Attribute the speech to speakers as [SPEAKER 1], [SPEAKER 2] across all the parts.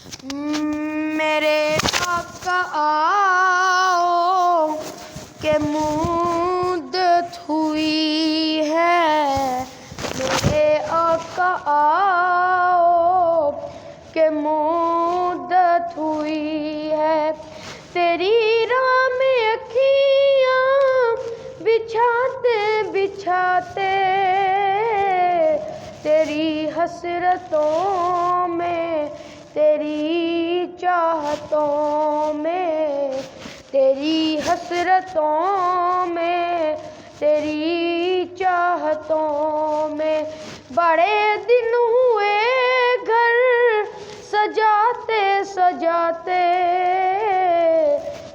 [SPEAKER 1] میرے آقا آؤ کہ مدت ہوئی ہے، میرے آقا آؤ کہ مدت ہوئی ہے، تیری راہ میں اکھیاں بچھاتے بچھاتے، تیری حسرتوں میں تیری چاہتوں میں، تیری حسرتوں میں تیری چاہتوں میں، بڑے دن ہوئے گھر سجاتے سجاتے،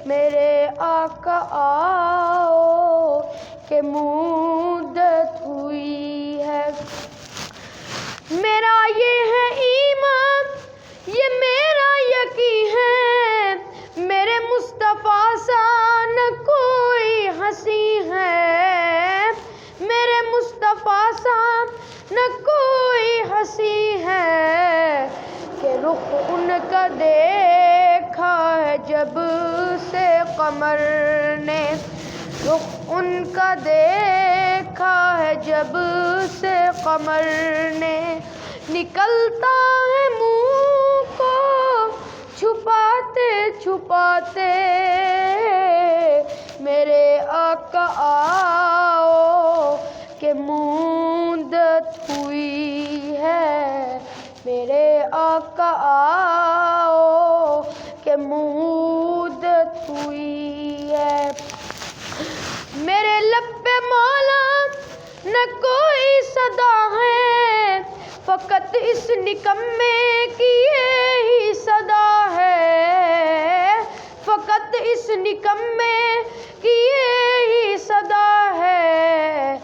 [SPEAKER 1] میرے آقا آؤ کہ مدت ہوئی ہے، میرا یہ ہے ایمان یہ میرا یقین ہے، میرے مصطفیٰ سا نہ کوئی ہنسی ہے، میرے مصطفیٰ سا نہ کوئی ہنسی ہے، کہ رخ ان کا دیکھا ہے جب سے قمر نے، رخ ان کا دیکھا ہے جب سے قمر نے، نکلتا ہے منہ کو چھپاتے چھپاتے، میرے آقا آؤ کہ مدت ہوئی ہے، میرے آقا آؤ کہ مدت ہوئی ہے، میرے لب پہ مولا نہ کوئی صدا ہے، فقط اس نکمے کی یہی صدا ہے، فقط اس نکمے کی یہی صدا ہے،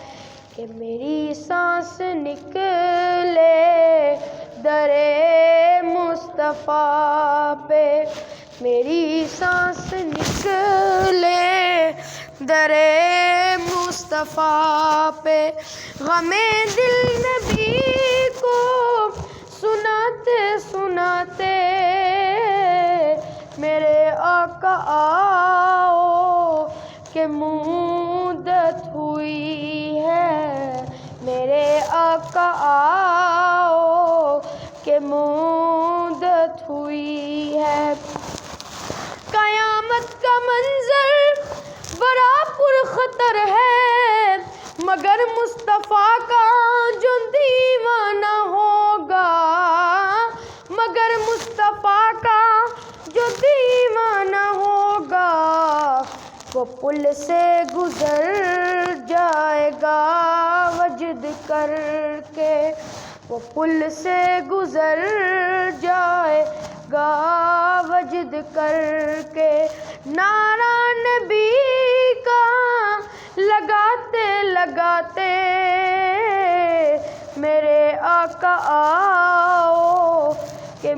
[SPEAKER 1] کہ میری سانس نکلے در مصطفیٰ پہ، میری سانس نکلے در مصطفیٰ پہ، غم دل نبی کو سناتے سناتے، میرے آقا آؤ کہ مدت ہوئی ہے، میرے آقا آؤ کہ مدت ہوئی ہے، قیامت کا منظر بڑا پرخطر ہے، مگر مصطفیٰ کا جو دیوانہ ہوگا، مگر مصطفیٰ کا جو دیوانہ ہوگا، وہ پل سے گزر جائے گا وجد کر کے، وہ پل سے گزر جائے گا وجد کر کے، نعرہ نبی کا لگاتے لگاتے، میرے آقا آؤ کہ